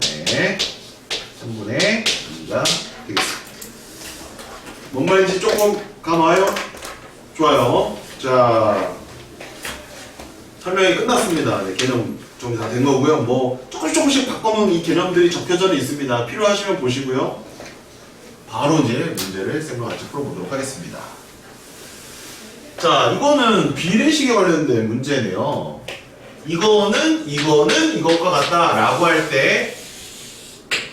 A: 네, 3분의 2가 되겠습니다. 뭔 말인지 조금 감아요? 좋아요. 자, 설명이 끝났습니다. 네, 개념 정리 다 된 거고요. 뭐 조금씩 바꿔놓은 이 개념들이 적혀져 있습니다. 필요하시면 보시고요. 바로 이제 문제를 쌤과 같이 풀어보도록 하겠습니다. 자, 이거는 비례식에 관련된 문제네요. 이거는 이것과 같다라고 할 때,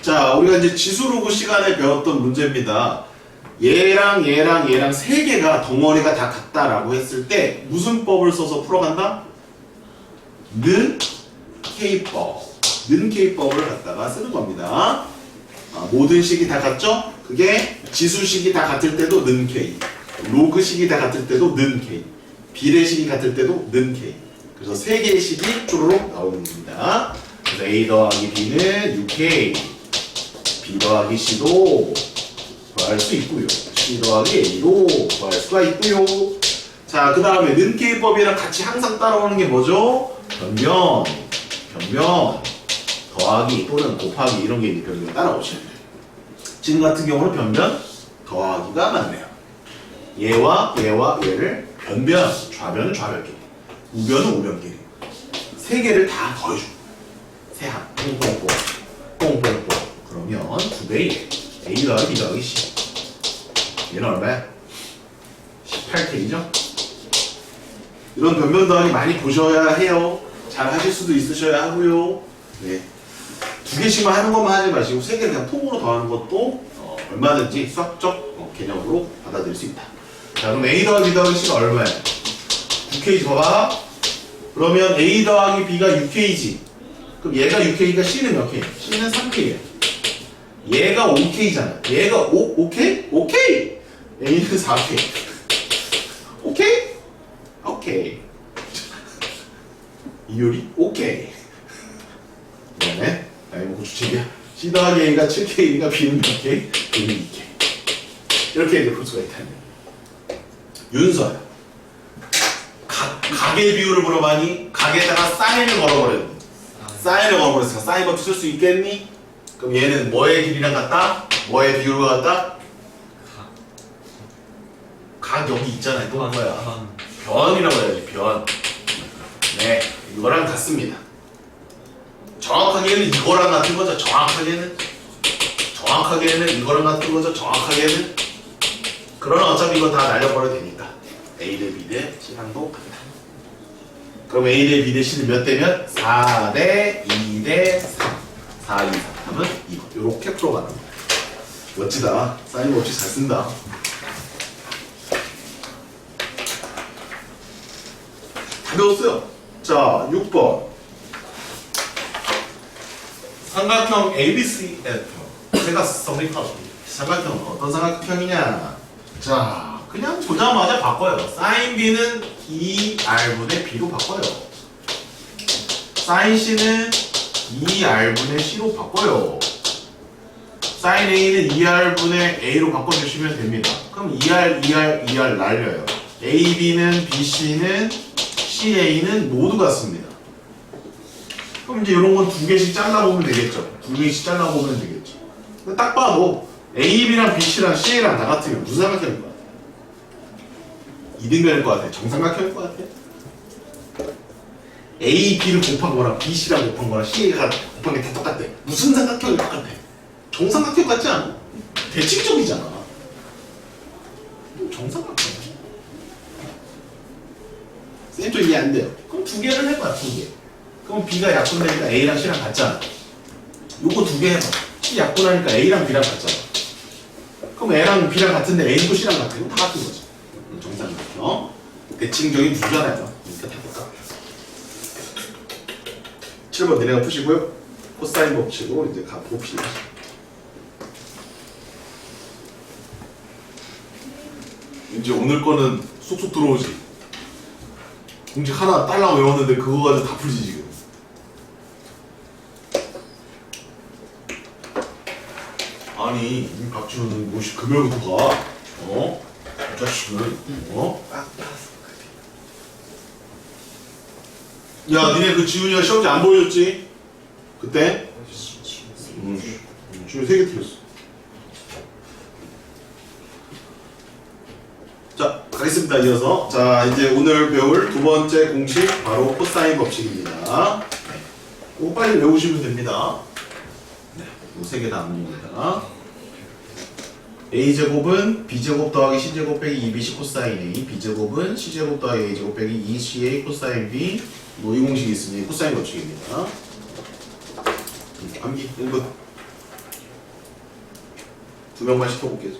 A: 자, 우리가 이제 지수로그 시간에 배웠던 문제입니다. 얘랑 세 개가 덩어리가 다 같다라고 했을 때 무슨 법을 써서 풀어간다? 는 K법을 갖다가 쓰는 겁니다. 모든 식이 다 같죠? 그게 지수식이 다 같을 때도 는 K, 로그식이 다 같을 때도 는 K, 비례식이 같을 때도 는 K. 그래서 세 개의 식이 쪼르륵 나오는 겁니다. 그래서 A 더하기 B는 6K, B 더하기 C도 구할 수 있고요. C 더하기 A도 구할 수가 있고요. 자, 그 다음에 는 K법이랑 같이 항상 따라오는 게 뭐죠? 변변. 더하기 또는 곱하기 이런 게 이제 변변 따라오시면 돼요. 지금 같은 경우는 변변 더하기가 맞네요. 얘와 얘를 변변, 좌변은 좌변끼리, 우변은 우변끼리 세 개를 다 더해주고 세항 뽕뽕뽕 뽕뽕뽕 그러면 2배에 A 더하기 B 더하기 C 얘는 얼마야? 18K죠? 이런 변변 더하기 많이 보셔야 해요. 잘 하실 수도 있으셔야 하고요. 네. 2개씩만 하는 것만 하지 마시고 3개를 그냥 통으로 더하는 것도 얼마든지 수학적 개념으로 받아들일 수 있다. 자, 그럼 A 더하기 B 더하기 C가 얼마야? 6K 줘봐. 그러면 A 더하기 B가 6K지. 그럼 얘가 6K니까 C는 몇 K? C는 3K야. 얘가 5K잖아. 얘가 5K? 오케이! A는 4K. 오케이? 오케이. 이효리? 오케이. 그다음에 나이 먹고 주책이야. C 더하기 A가 7K니까 B는 몇 K? B는 2K. 이렇게 이제 볼 수가 있다는 거야. 윤서야. 가계 비율을 물어봐니 가게에다가 사인을 걸어버렸니? 사인을 걸어버렸으니까 사인 버튼 쓸 수 있겠니? 그럼 얘는 뭐의 길이랑 같다? 뭐의 비율과 같다? 각 여기 있잖아. 이거 한 거야. 변이라고 해야지. 변. 네, 이거랑 같습니다. 정확하게는 이거랑 같은 거죠. 정확하게는 이거랑 같은 거죠. 정확하게는. 그러나 어차피 이거 다 날려버려도 되니까 A 대 B 대 C랑도 같다. 그럼 A 대 B 대 C는 몇 대면? 4 대 2 대 3. 4, 2, 3 하면 이거. 요렇게 풀어가는 거야. 멋지다. 사인 없이 잘 쓴다. 다 배웠어요. 자, 6번. 삼각형 ABCF. 제가 성립하고. 삼각형은 어떤 삼각형이냐? 자, 그냥 보자마자 바꿔요. 사인 B는 2R분의 B로 바꿔요. 사인 C는 2R분의 C로 바꿔요. 사인 A는 2R분의 A로 바꿔주시면 됩니다. 그럼 2R 날려요. AB는 BC는 CA는 모두 같습니다. 그럼 이제 이런 건 2개씩 잘라보면 되겠죠. 2개씩 잘라보면 되겠죠. 딱 봐도 AB랑 BC랑 CA랑 다 같으면 무슨 삼각형일 것 같아? 이등변일 것 같아? 정삼각형일 것 같아? A, B를 곱한 거랑 BC랑 곱한 거랑 CA가 곱한 게 다 똑같대. 무슨 삼각형이 똑같아? 정삼각형 같지 않아? 대칭적이잖아. 정삼각형. 쌤 좀 이해 안 돼요. 그럼 2개를 해봐, 2개. 그럼 B가 약분되니까 A랑 C랑 같잖아. 요거 2개 해봐. C 약분하니까 A랑 B랑 같잖아. 그럼 A랑 B랑 같은데 A도 C랑 같아. 이거 다 같은 거지. 정상이죠. 대칭적인 구조잖아요. 그러니까 다 똑같아. 7번 니네가 푸시고요. 코사인 법칙으로 이제 봅시다. 이제 오늘 거는 쏙쏙 들어오지. 공식 하나 딸랑 외웠는데 그거 가지고 다 풀지 지금. 아니 이 박지훈은 뭐시 금요일부터 가? 어? 이 자식은 어? 야 니네 그 지훈이가 시험지 안 보여줬지? 그때? 지훈이 3개 틀렸어. 자 가겠습니다. 이어서 자 이제 오늘 배울 2번째 공식 바로 코사인 법칙입니다. 네. 이거 빨리 외우시면 됩니다. 네, 이 3개 다 압니다. a제곱은 b제곱 더하기 c제곱 빼기 2bc 코사인 a, b제곱은 c제곱 더하기 a제곱 빼기 2ca 코사인 b. 뭐 이 공식이 있으니 코사인 법칙입니다. 암기 1분 2명만 시켜볼게요.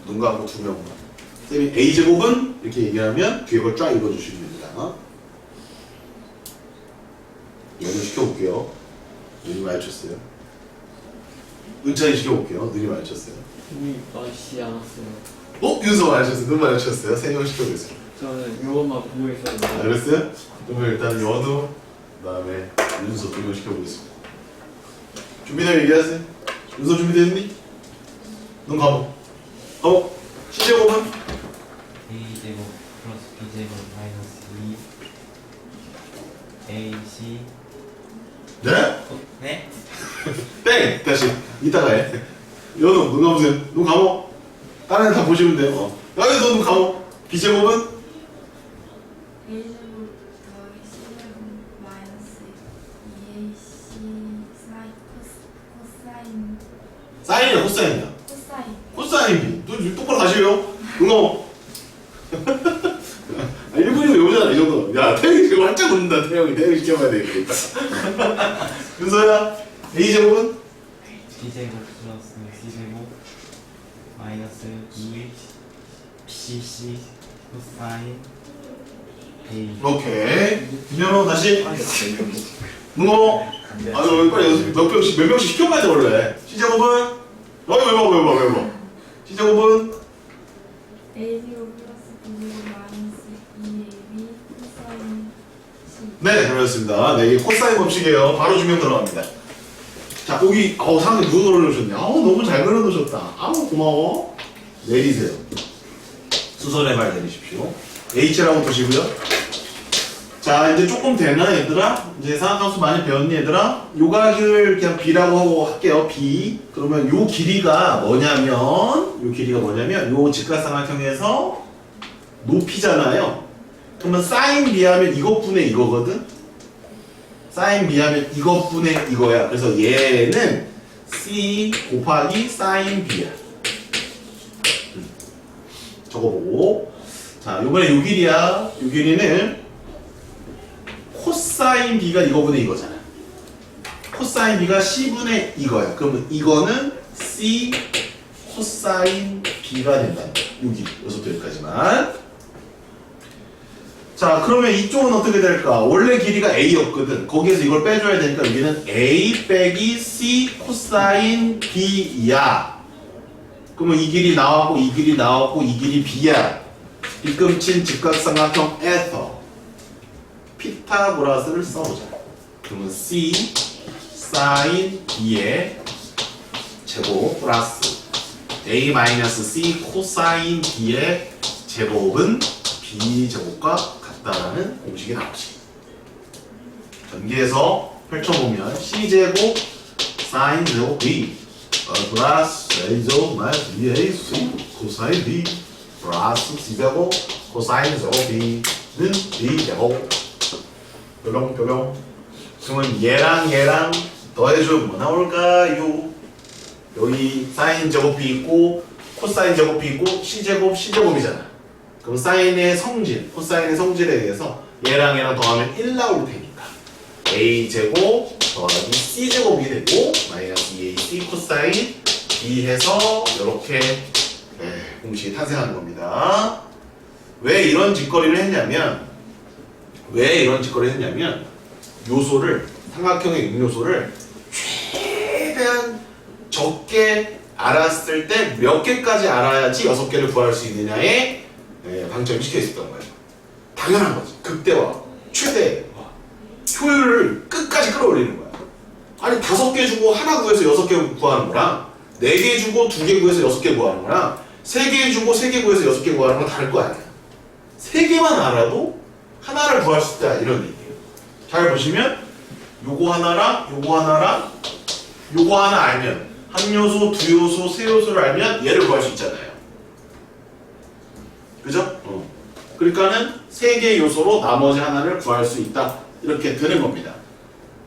A: 눈 감고 2명만. 쌤이 a제곱은 이렇게 얘기하면 뒤에 걸 쫙 읽어주시면 됩니다. 이거는 시켜볼게요. 눈이 마주쳤어요. 은찬이 시켜볼게요. 눈이 마주쳤어요.
B: 눈이 마주치지 않았어요.
A: 윤서 마주쳤어요. 눈 마주쳤어요. 3명 시켜보겠습니다.
B: 저는 이것만 보고 있었는데.
A: 알겠어요? 그러면 일단 연우 그 다음에 윤서 2명 시켜보겠습니다. 준비되면 얘기하세요. 윤서 준비됐니? 눈 감어. C제곱은?
C: A제곱 플러스 B제곱 마이너스 2 AC
A: 네?
C: 네?
A: 땡! 다시 이따가 해. 연우 눈 감으세요. 눈 감어. 다른 애 다 보시면 돼요. 여기 너눈 감어. B제곱은?
D: A제곱 더하기 C제곱 마이너스 2AC 코사인
A: 사인이야 코사인이야?
D: 코사인
A: 코사인 B. 눈 똑바로 다시요. 눈 감어. 아, 1분이면 외우잖아 이 정도. 야 태영이 지금 활짝 웃는다. 태영이 시켜봐야 되겠다. 윤서야 A제곱은?
C: B제곱 플러스 C제곱 마이너스 2BC 코사인 A.
A: 오케이. 윤현호 다시. 눈 감어. 아유 빨리 연습 몇 명씩 시켜봐야 돼 원래. C제곱은? 왜 봐. C제곱은?
D: A제곱 플러스 B제곱 마이너스 2AB 코사인 C
A: 네, 그렇습니다. 네, 이게 코사인 법칙이에요. 바로 주명 들어갑니다. 자, 여기, 상당히 누가 그려놓으셨네. 너무 잘 그려놓으셨다. 고마워. 내리세요. 수선의 발 내리십시오. H라고 보시고요. 자, 이제 조금 되나, 얘들아? 이제 상학함수 많이 배웠니, 얘들아? 요각을 그냥 B라고 하고 할게요. B. 그러면 요 길이가 뭐냐면, 요 직각삼각형에서 높이잖아요. 그러면 사인 B 하면 이것분의 이거거든? 사인 B 하면 이것분의 이거야. 그래서 얘는 C 곱하기 사인 B야. 적어보고. 자, 요번에 요 길이야. 요 길이는 코사인 B가 이거분의 이거잖아. 코사인 B가 C분의 이거야. 그러면 이거는 C 코사인 B가 된다. 요 길이. 여기서부터 여기까지만. 자, 그러면 이쪽은 어떻게 될까? 원래 길이가 A였거든. 거기에서 이걸 빼줘야 되니까 여기는 A 빼기 C 코사인 B야. 그러면 이 길이 나왔고, 이 길이 나왔고, 이 길이 B야. 뒤꿈친 직각삼각형에서 피타고라스를 써보자. 그러면 C 사인 B의 제곱 플러스 A 마이너스 C 코사인 B의 제곱은 B제곱과 같다라는 공식이 나오지. 전기에서 펼쳐보면 C제곱 사인 제곱 B 플러스 A제곱 마이너스 2AC 코사인 B 플러스 C제곱 코사인 제곱 B는 B제곱 뾰롱뾰롱. 그러면 얘랑 더해주면 뭐 나올까요? 여기 사인 제곱 B 있고 코사인 제곱 B 있고 C제곱이잖아. 그럼 사인의 성질, 코사인의 성질에 대해서 얘랑 더하면 1 나올 테니까 A제곱 더하기 C제곱이 되고 마이너스 2AC 코사인 B 해서 이렇게 공식이 탄생하는 겁니다. 왜 이런 짓거리를 했냐면 요소를, 삼각형의 육요소를 최대한 적게 알았을 때 몇 개까지 알아야지 6개를 구할 수 있느냐에 방점이 시켜 있었던 거예요. 당연한 거지. 극대화, 최대, 효율을 끝까지 끌어올리는 거야. 아니 5개 주고 하나 구해서 6개 구하는 거랑 4개 주고 2개 구해서 6개 구하는 거랑 3개 주고 3개 구해서 6개 구하는 건 다를 거 아니야. 3개만 알아도 하나를 구할 수 있다 이런 얘기예요. 잘 보시면 요거 하나랑 요거 하나 알면 한 요소, 두 요소, 세 요소를 알면 얘를 구할 수 있잖아요. 그죠? 그러니까는 3개의 요소로 나머지 하나를 구할 수 있다. 이렇게 되는 겁니다.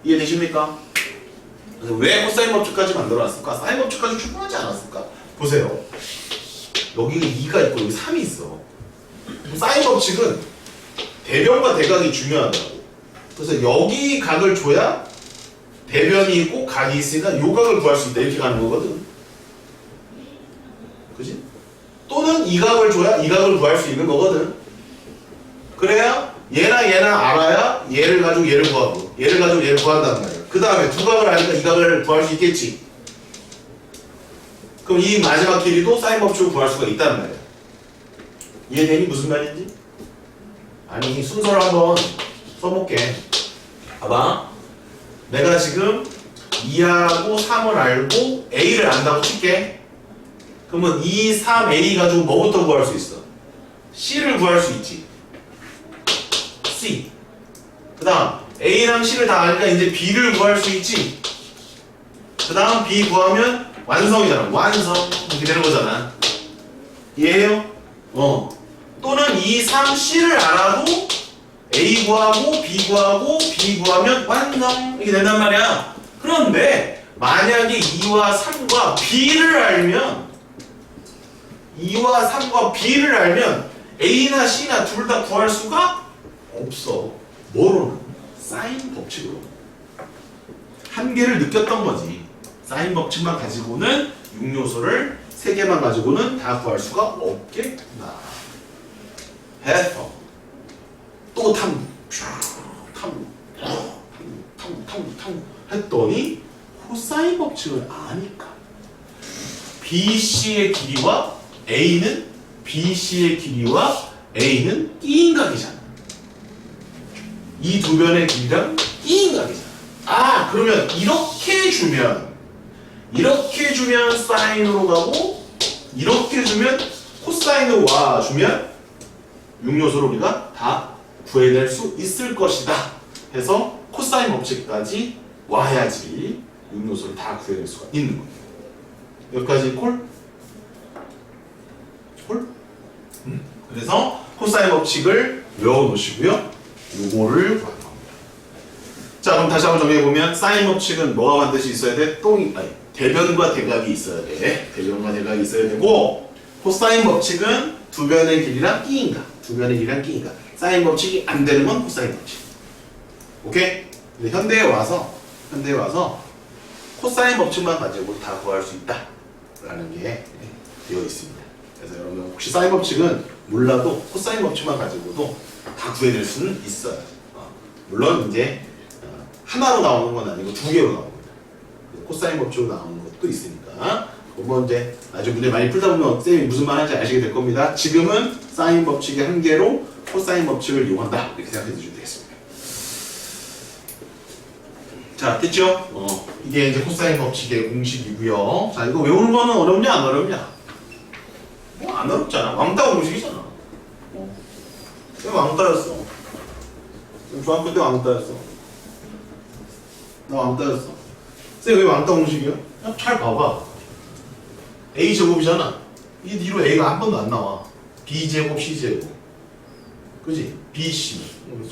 A: 이해되십니까? 그래서 왜 코사인 법칙까지 만들어놨을까? 사인 법칙까지 충분하지 않았을까? 보세요. 여기 2가 있고 여기 3이 있어. 사인 법칙은 대변과 대각이 중요하다고. 그래서 여기 각을 줘야 대변이 있고 각이 있으니까 요 각을 구할 수 있다. 이렇게 가는 거거든. 그지? 또는 이 각을 줘야 이 각을 구할 수 있는 거거든. 그래야 얘랑 알아야 얘를 가지고 얘를 구하고 얘를 가지고 얘를 구한단 말이야. 그 다음에 두 각을 아니까 이 각을 구할 수 있겠지. 그럼 이 마지막 길이도 사인 법칙을 구할 수가 있단 말이야. 이해되니? 무슨 말인지? 아니 순서를 한번 써볼게. 봐봐. 내가 지금 2하고 3을 알고 A를 안다고 칠게. 그러면 2, 3, A 가지고 뭐부터 구할 수 있어? C를 구할 수 있지. C. 그 다음 A랑 C를 다 아니까 이제 B를 구할 수 있지. 그 다음 B 구하면 완성이잖아. 완성. 이렇게 되는 거잖아. 이해해요? 또는 2, 3, C를 알아도 A 구하고 B 구하고 B 구하면 완성. 이렇게 된단 말이야. 그런데 만약에 2와 3과 B를 알면 2와 3과 B를 알면 A나 C나 둘 다 구할 수가 없어. 뭐로는? 사인 법칙으로. 한계를 느꼈던 거지. 사인 법칙만 가지고는 6요소를 3개만 가지고는 다 구할 수가 없겠구나. 해서 또 탐구 했더니 코사인 법칙을 아니까 BC의 길이와 A는 BC의 길이와 A는 띠인각이잖아. 이 두 변의 길이랑 띠인각이잖아. 아, 그러면 이렇게 주면 사인으로 가고 이렇게 주면 코사인으로 와주면 6요소를 우리가 다 구해낼 수 있을 것이다 해서 코사인 법칙까지 와야지 6요소를 다 구해낼 수가 있는 거예요. 여기까지 콜? 콜? 그래서 코사인 법칙을 외워놓으시고요. 요거를 구하는 겁니다. 자, 그럼 다시 한번 정리해보면 사인 법칙은 뭐가 반드시 있어야 돼? 대변과 대각이 있어야 돼. 대변과 대각이 있어야 되고 코사인 법칙은 두 변의 길이랑 띠인각. 두 변의 길이랑 띠인각. 사인 법칙이 안 되는 건 코사인 법칙. 오케이? 근데 현대에 와서 코사인 법칙만 가지고 다 구할 수 있다 라는 게 되어 있습니다. 그래서 여러분 혹시 사인 법칙은 몰라도 코사인 법칙만 가지고도 다 구해낼 수는 있어요. 물론 이제 하나로 나오는 건 아니고 두 개로 나옵니다. 코사인 법칙으로 나오는 것도 있으니까 뭐 이제 나중에 문제 많이 풀다 보면 쌤이 무슨 말 하는지 아시게 될 겁니다. 지금은 사인 법칙의 한계로 코사인 법칙을 이용한다 이렇게 생각해 주시면 되겠습니다. 자, 됐죠? 이게 이제 코사인 법칙의 공식이고요. 자, 이거 외우는 거는 어렵냐 안 어렵냐? 뭐 안 어렵잖아. 왕따 공식이잖아. 쌤 왕따였어. 중학교 때 왕따였어. 나 왕따였어. 쌤 왜 왕따 공식이야? 그냥 잘 봐봐. A제곱이잖아. 이 뒤로 A가 한 번도 안 나와. B제곱, C제곱. 그지? BC.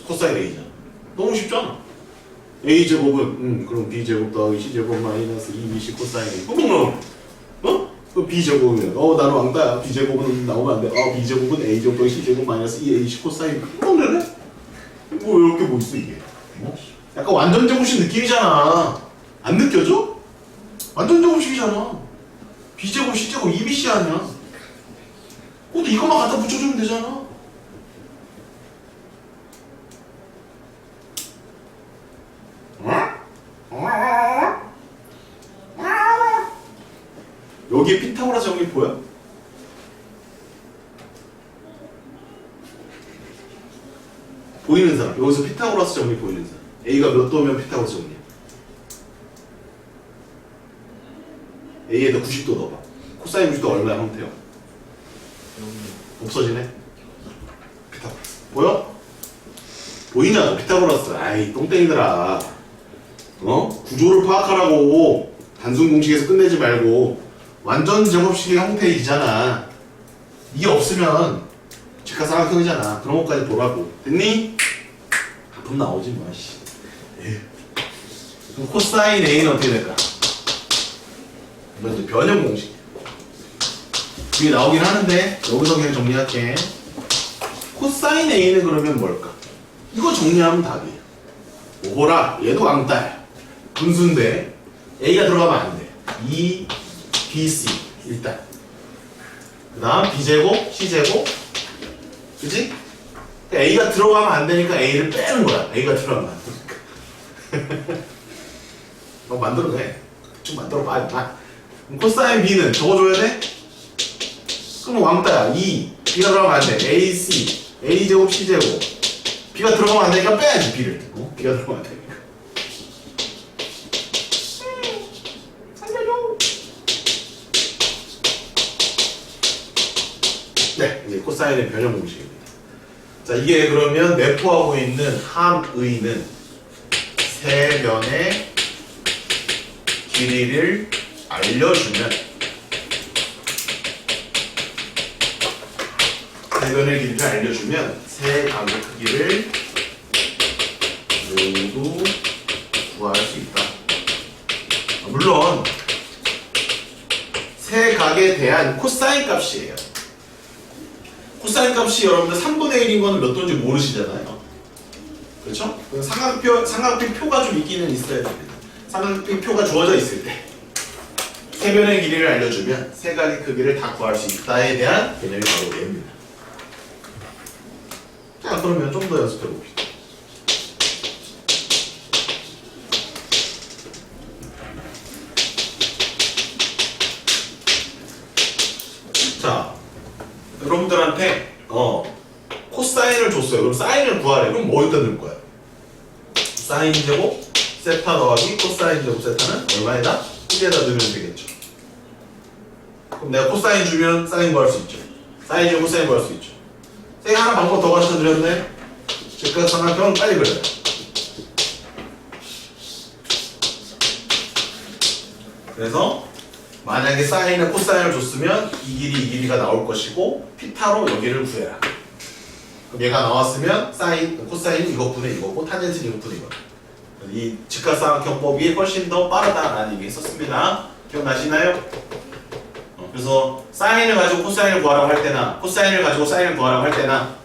A: 코사인 A잖아. 너무 쉽잖아. A제곱은 그럼 B제곱 더하기 C제곱 마이너스 2BC 코사인 A. 금방 나와. 그 B제곱이면 나는 왕따야. B제곱은 나오면 안 돼. B제곱은 A제곱 더하기 C제곱 마이너스 2AC 코사인. 금방 되네? 뭐 이렇게 뭐 있어 이게? 약간 완전 제곱식 느낌이잖아. 안 느껴져? 완전 제곱식이잖아. B제곱, C제곱, 2BC 아니야. 근데 이것만 갖다 붙여주면 되잖아. 여기 피타고라스 정리 보여? 보이는 사람. 여기서 피타고라스 정리 보이는 사람. A가 몇 도면 피타고라스 정리야? A에다 90도 넣어봐. 코사인 90도 얼마야 형태요? 없어지네? 피타고라스. 보여? 보이냐? 피타고라스. 아이 똥땡이들아. 구조를 파악하라고. 단순 공식에서 끝내지 말고 완전 제곱식의 형태이잖아. 이게 없으면 직각삼각형이잖아. 그런 것까지 보라고. 됐니? 가끔 나오지 뭐. 그럼 코사인 A는 어떻게 될까? 이건 이제 변형 공식. 이게 나오긴 하는데 여기서 그냥 정리할게. 코사인 A는 그러면 뭘까? 이거 정리하면 답이에요. 오호라, 얘도 왕따야. 분수인데 A가 들어가면 안 돼. 2, BC 일단. 그 다음 B제곱, C제곱. 그치? 그러니까 A가 들어가면 안 되니까 A를 빼는 거야. A가 들어가면 안 되니까. 만들어내. 좀 만들어봐. 그럼 코사인 B는 적어줘야 돼? 그럼 왕따야. 2, B가 들어가면 안 돼. AC, A제곱, C제곱. B가 들어가면 안 되니까 빼야지, B를. B가 들어가면 안 되니까. 네, 이제 코사인의 변형 공식입니다. 자, 이게 그러면 내포하고 있는 함의는 세 변의 길이를 알려주면 세변의 길이를 알려주면 세 각의 크기를 모두 구할 수 있다. 물론 세 각에 대한 코사인 값이에요. 코사인 값이 여러분들 3분의 1인 거는 몇 도인지 모르시잖아요. 그렇죠? 삼각형 표가 좀 있기는 있어야 됩니다. 삼각형 표가 주어져 있을 때 세변의 길이를 알려주면 세 각의 크기를 다 구할 수 있다에 대한 개념이 바로 얘입니다. 자, 그러면 좀 더 연습해 봅시다. 자, 여러분들한테 코사인을 줬어요. 그럼 사인을 구하래. 그럼 뭐 어디다 넣을 거야? 사인 제곱 세타 더하기 코사인 제곱 세타는 얼마에다? 크기에다 넣으면 되겠죠. 그럼 내가 코사인 주면 사인 구할 수 있죠. 사인 주면 코사인 구할 수 있죠. 제가 하나 방법 더 가르쳐 드렸네. 즉각 삼각형은 빨리 그려요. 그래서 만약에 사인을 코사인을 줬으면 이 길이가 나올 것이고 피타로 여기를 구해라. 그럼 얘가 나왔으면 사인, 코사인은 이것분의 이거고 탄젠트는 이것분의 이거. 이 직각삼각형법이 훨씬 더 빠르다라는 얘기 했었습니다. 기억나시나요? 그래서 사인을 가지고 코사인을 구하라고 할 때나 코사인을 가지고 사인을 구하라고 할 때나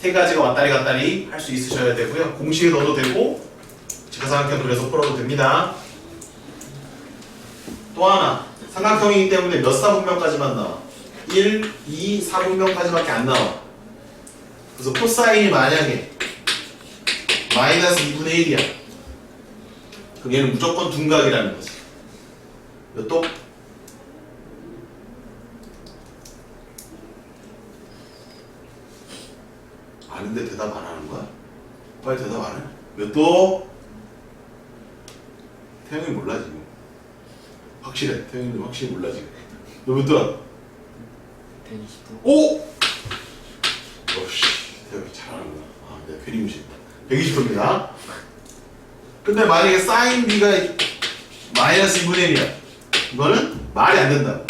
A: 세 가지가 왔다리 갔다리 할 수 있으셔야 되고요. 공식에 넣어도 되고 직각삼각형 그려서 풀어도 됩니다. 또 하나, 삼각형이기 때문에 몇 사분면까지만 나와? 1, 2, 4분면까지밖에 안 나와. 그래서 코사인이 만약에 마이너스 2분의 1이야. 그럼 얘는 무조건 둔각이라는 거지. 몇 도? 아는데 대답 안 하는 거야? 빨리 대답 안 해? 몇 도? 태영이 몰라 지금. 확실해. 태영이는 확실히 몰라 지금. 너 몇 도야?
B: 120도.
A: 오! 어씨, 태영이 잘하는구나. 아, 내가 괜히 무시했다. 120도입니다. 근데 만약에 사인 B가 마이너스 2분의 1이야. 이거는 말이 안 된다.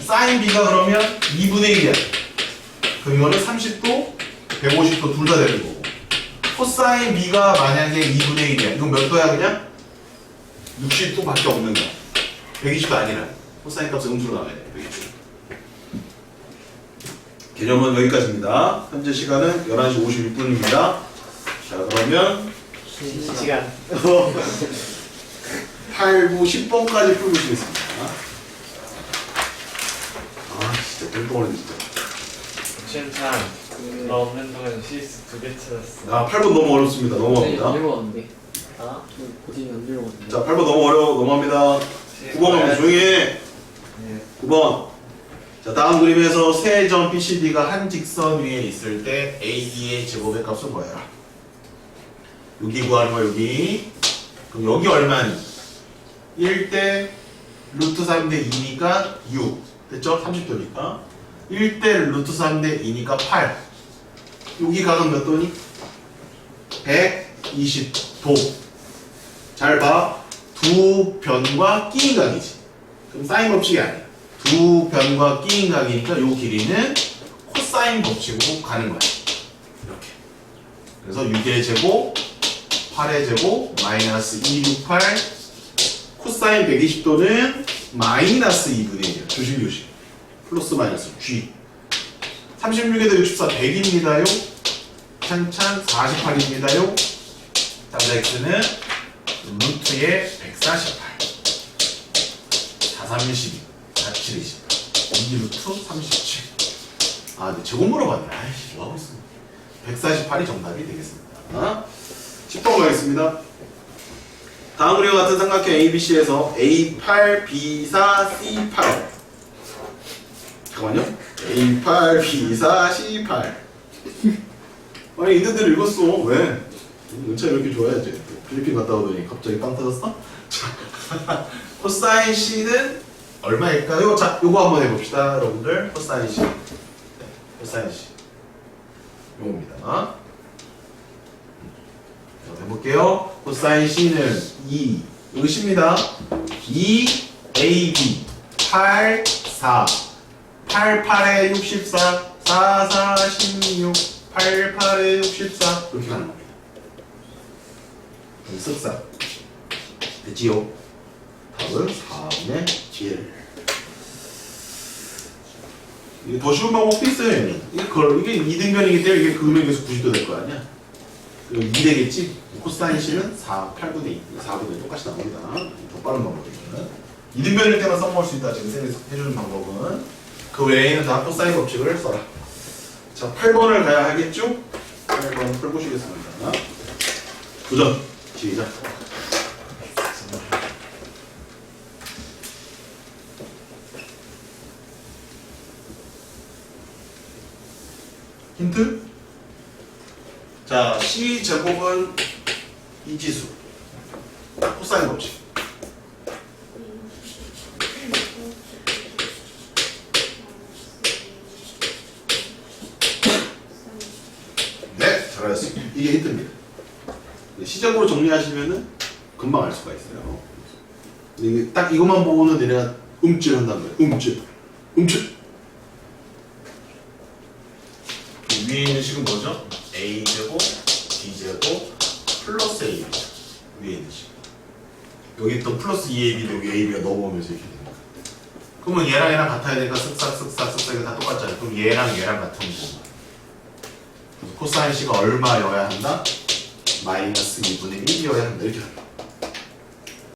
A: 사인 B가 그러면 2분의 1이야. 그럼 이거는 30도, 150도 둘 다 되는 거고. 코사인 B가 만약에 2분의 1이야. 이건 몇 도야 그냥? 60도 밖에 없는 거야. 120도 아니라. 코사인 값은 음수로 나와야 돼. 120도. 개념은 여기까지입니다. 현재 시간은 11시 56분입니다. 자, 그러면
B: 시간.
A: 8, 9, 10번까지 풀고 시겠습니다. 아, 진짜 땡덩어리 진짜.
C: 춘찬 너 없는 동안 CS 2개 찾았어.
A: 아, 8번 너무 어렵습니다. 넘어갑니다.
B: 어려웠는데. 아? 고딩이 안 들어갔는데.
A: 자, 8번 너무 어려워. 넘어갑니다. 9번 조용히 해.
C: 네.
A: 9번. 자, 다음 그림에서 세 점 PCD가 한 직선 위에 있을 때 AD의 제곱의 값은 뭐야? 여기 구하는 거 여기. 그럼 여기 얼마니? 1대 루트 3대 2니까 6. 됐죠? 30도니까. 1대 루트 3대 2니까 8. 여기 각은 몇 도니? 120도. 잘 봐. 두 변과 끼인 각이지. 그럼 사인 법칙이 아니야. 두 변과 끼인 각이니까 요 길이는 코사인 법칙으로 가는 거야. 이렇게. 그래서 6의 제곱, 8의 제곱, 마이너스 268. 코사인 120도는 마이너스 2분의 1이야. 조심조심. 플러스 마이너스 G. 36에다 64, 100입니다요. 찬찬 48입니다요. 자, X는 루트의 148. 4, 32, 4, 7, 20. 2루트 37. 아, 근데 제곱 물어봤네. 아이씨, 뭐 하고 있어. 148이 정답이 되겠습니다. 10번 가겠습니다. 다음 그림과 같은 삼각형 ABC에서 A8, B4, C8. 잠깐만요. A8, B4, C8. 아니, 있는 대로 읽었어. 왜? 은차 이렇게 좋아야지. 필리핀 갔다 오더니 갑자기 빵 터졌어? 자, 코사인 C는 얼마일까요? 자, 요거 한번 해봅시다, 여러분들. 코사인 C. 네, 코사인 C. 요겁니다. 자, 해볼게요. 코사인 C는 2, 여기 C입니다. 2AB 8 4 8 8에 64 4 4 16 8 8에 64 이렇게 가는 겁니다. 그럼 쓱싹 됐지요? 답은 4분의 1. 이게 더 쉬운 방법도 있어요. 얘는. 이게 이등변이기 때문에 이게 금액에서 90도 될 거 아니야. 그럼 2 되겠지? 코사인 C는 4, 8분의 2, 4분의 1 똑같이 나옵니다. 더 빠른 방법이에요. 이등변일 때만 써먹을 수 있다. 지금 쌤이 해주는 방법은. 그 외에는 다 코사인 법칙을 써라. 자, 8번을 가야 하겠죠? 8번 풀보시겠습니다. 도전! 시작! 힌트? 자, C 제곱은 이지수. 코사인 법칙. 네, 잘하셨습니다. 이게 힌트입니다. 시적으로 정리하시면은 금방 알 수가 있어요. 이게 딱 이것만 보고는 얘네가 음질한단 말이에요. 음질. 위에 있는 식은 뭐죠? A제곱, B제곱, 플러스 AB죠. 위에 있는 식. 여기 또 플러스 2AB, 여기 AB가 넘어오면서 이렇게 됩니다. 그러면 얘랑 같아야 되니까 쓱싹 이게 다 똑같잖아요. 그럼 얘랑 같은 거. 코사인 C가 얼마여야 한다? 마이너스 2분의 1이어야 한다. 이렇게 합니다.